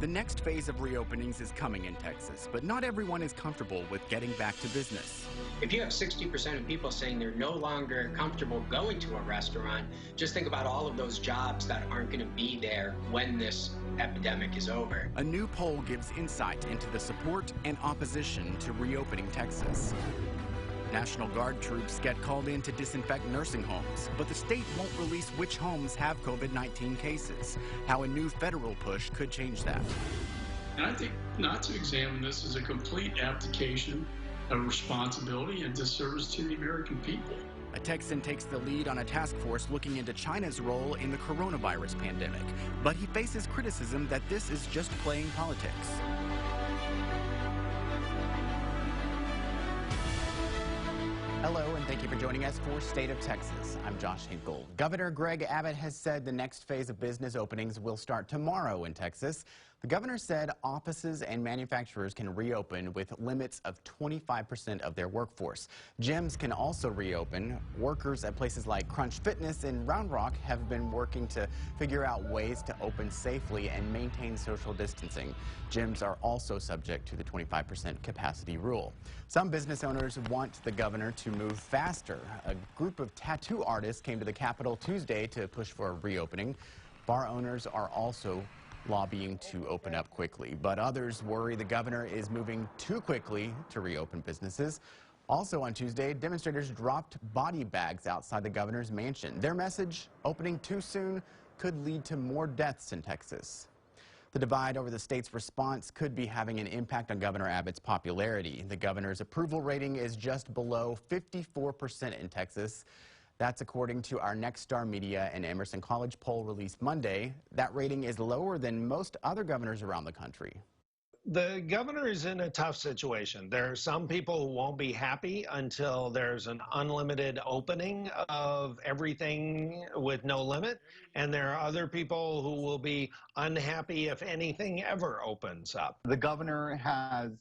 The next phase of reopenings is coming in Texas, but not everyone is comfortable with getting back to business. If you have 60% of people saying they're no longer comfortable going to a restaurant, just think about all of those jobs that aren't going to be there when this epidemic is over. A new poll gives insight into the support and opposition to reopening Texas. National Guard troops get called in to disinfect nursing homes, but the state won't release which homes have COVID-19 cases. How a new federal push could change that. And I think not to examine this as a complete abdication of responsibility and disservice to the American people. A Texan takes the lead on a task force looking into China's role in the coronavirus pandemic, but he faces criticism that this is just playing politics. Hello, and thank you for joining us for State of Texas. I'm Josh Hinkle. Governor Greg Abbott has said the next phase of business openings will start tomorrow in Texas. The governor said offices and manufacturers can reopen with limits of 25% of their workforce. Gyms can also reopen. Workers at places like Crunch Fitness in Round Rock have been working to figure out ways to open safely and maintain social distancing. Gyms are also subject to the 25% capacity rule. Some business owners want the governor to move faster. A group of tattoo artists came to the Capitol Tuesday to push for a reopening. Bar owners are also lobbying to open up quickly, but others worry the governor is moving too quickly to reopen businesses. Also on Tuesday, demonstrators dropped body bags outside the governor's mansion. Their message, opening too soon, could lead to more deaths in Texas. The divide over the state's response could be having an impact on Governor Abbott's popularity. The governor's approval rating is just below 54% in Texas. That's according to our Nexstar Media and Emerson College poll released Monday. That rating is lower than most other governors around the country. The governor is in a tough situation. There are some people who won't be happy until there's an unlimited opening of everything with no limit. And there are other people who will be unhappy if anything ever opens up. The governor has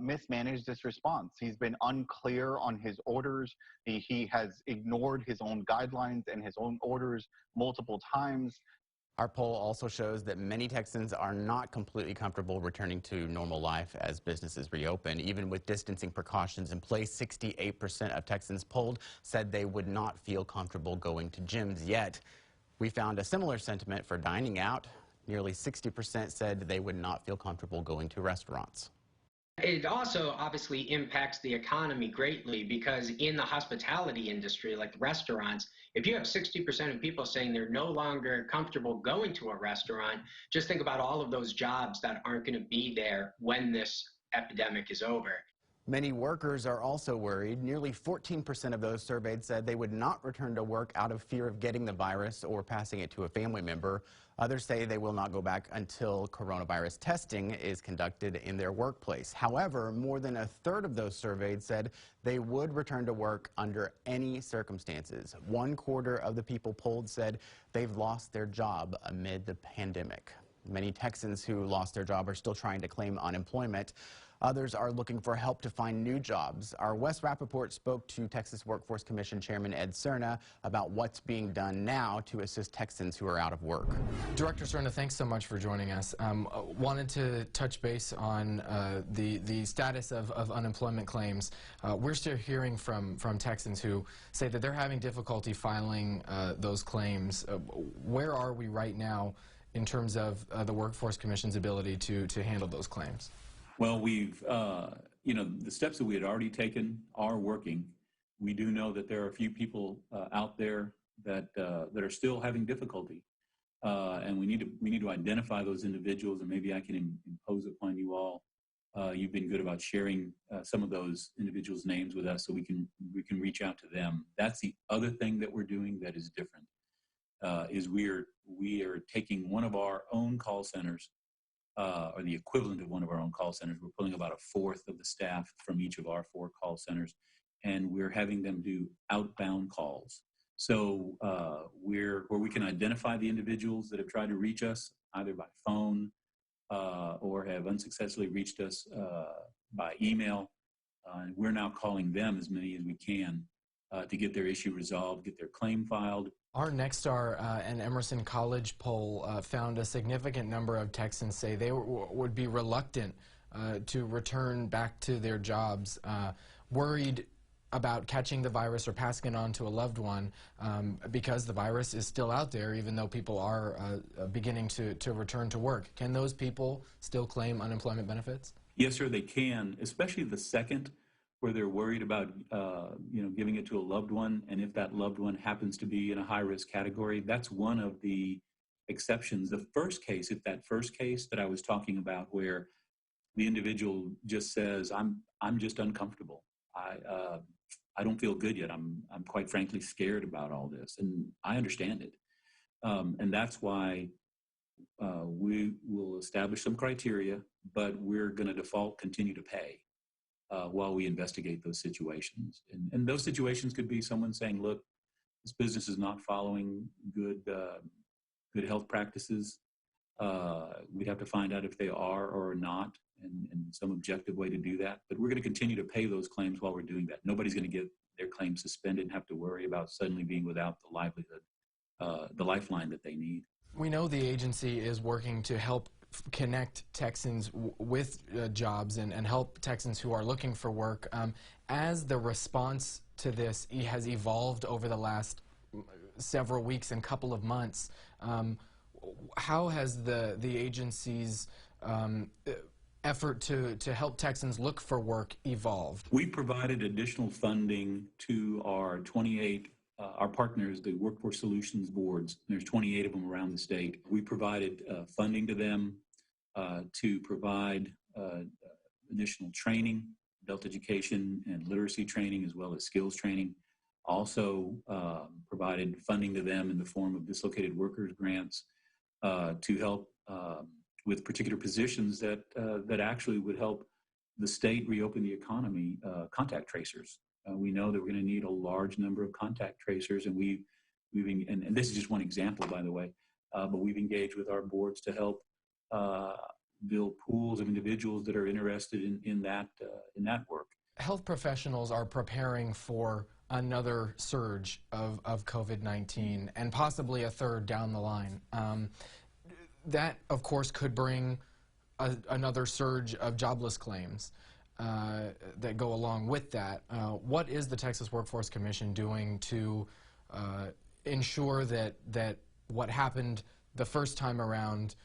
mismanaged this response. He's been unclear on his orders. He has ignored his own guidelines and his own orders multiple times. Our poll also shows that many Texans are not completely comfortable returning to normal life as businesses reopen. Even with distancing precautions in place, 68% of Texans polled said they would not feel comfortable going to gyms yet. We found a similar sentiment for dining out. Nearly 60% said they would not feel comfortable going to restaurants. It also obviously impacts the economy greatly because in the hospitality industry, like restaurants, if you have 60% of people saying they're no longer comfortable going to a restaurant, just think about all of those jobs that aren't going to be there when this epidemic is over. Many workers are also worried. Nearly 14% of those surveyed said they would not return to work out of fear of getting the virus or passing it to a family member. Others say they will not go back until coronavirus testing is conducted in their workplace. However, more than a third of those surveyed said they would return to work under any circumstances. 1/4 of the people polled said they've lost their job amid the pandemic. Many Texans who lost their job are still trying to claim unemployment. Others are looking for help to find new jobs. Our Wes Rappaport spoke to Texas Workforce Commission Chairman Ed Serna about what's being done now to assist Texans who are out of work. Director Serna, thanks so much for joining us. Wanted to touch base on the status of unemployment claims. We're still hearing from Texans who say that they're having difficulty filing those claims. Where are we right now in terms of the Workforce Commission's ability to handle those claims? Well, we've, the steps that we had already taken are working. We do know that there are a few people out there that are still having difficulty, and we need to identify those individuals. And maybe I can impose upon you all. You've been good about sharing some of those individuals' names with us, so we can reach out to them. That's the other thing that we're doing that is different. Is we are taking one of our own call centers. Or the equivalent of one of our own call centers. We're pulling about 1/4 of the staff from each of our 4 call centers, and we're having them do outbound calls. So where we can identify the individuals that have tried to reach us either by phone or have unsuccessfully reached us by email. We're now calling them as many as we can to get their issue resolved, get their claim filed, Our Nexstar and Emerson College poll found a significant number of Texans say they would be reluctant to return back to their jobs, worried about catching the virus or passing it on to a loved one because the virus is still out there, even though people are beginning to return to work. Can those people still claim unemployment benefits? Yes, sir, they can, especially the second, where they're worried about giving it to a loved one, and if that loved one happens to be in a high-risk category, that's one of the exceptions. The first case, if that first case that I was talking about, where the individual just says, I'm just uncomfortable. I don't feel good yet. I'm quite frankly scared about all this, and I understand it. And that's why we will establish some criteria, but we're going to default continue to pay while we investigate those situations. And those situations could be someone saying, look, this business is not following good health practices. We'd have to find out if they are or not, and some objective way to do that. But we're going to continue to pay those claims while we're doing that. Nobody's going to get their claims suspended and have to worry about suddenly being without the livelihood, the lifeline that they need. We know the agency is working to help connect Texans with jobs and help Texans who are looking for work. As the response to this has evolved over the last several weeks and couple of months, how has the agency's effort to help Texans look for work evolved? We provided additional funding to our 28 our partners, the Workforce Solutions Boards. There's 28 of them around the state. We provided funding to them to provide additional training, adult education and literacy training, as well as skills training. Also provided funding to them in the form of dislocated workers grants to help with particular positions that actually would help the state reopen the economy, contact tracers. We know that we're going to need a large number of contact tracers, and and this is just one example, by the way, but we've engaged with our boards to help build pools of individuals that are interested in that work. Health professionals are preparing for another surge of COVID-19 and possibly a third down the line. That, of course, could bring another surge of jobless claims that go along with that. What is the Texas Workforce Commission doing to ensure that what happened the first time around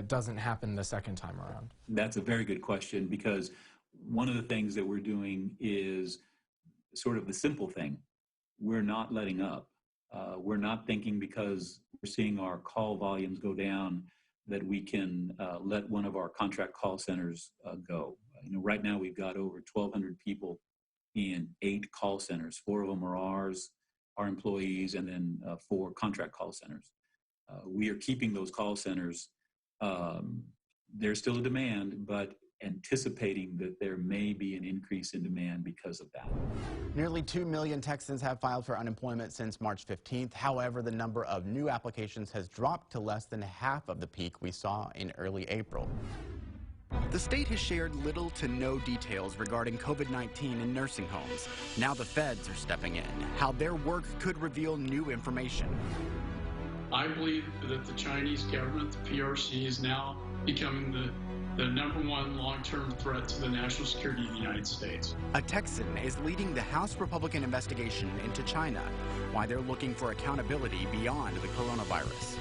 doesn't happen the second time around? That's a very good question, because one of the things that we're doing is sort of the simple thing. We're not letting up. We're not thinking because we're seeing our call volumes go down that we can let one of our contract call centers go. Right now we've got over 1,200 people in 8 call centers. 4 of them are ours, our employees, and then 4 contract call centers. We are keeping those call centers. There's still a demand, but anticipating that there may be an increase in demand because of that. Nearly 2 million Texans have filed for unemployment since March 15th. However, the number of new applications has dropped to less than half of the peak we saw in early April. The state has shared little to no details regarding COVID-19 in nursing homes. Now the feds are stepping in. How their work could reveal new information. I believe that the Chinese government, the PRC, is now becoming the #1 long-term threat to the national security of the United States. A Texan is leading the House Republican investigation into China, why they're looking for accountability beyond the coronavirus.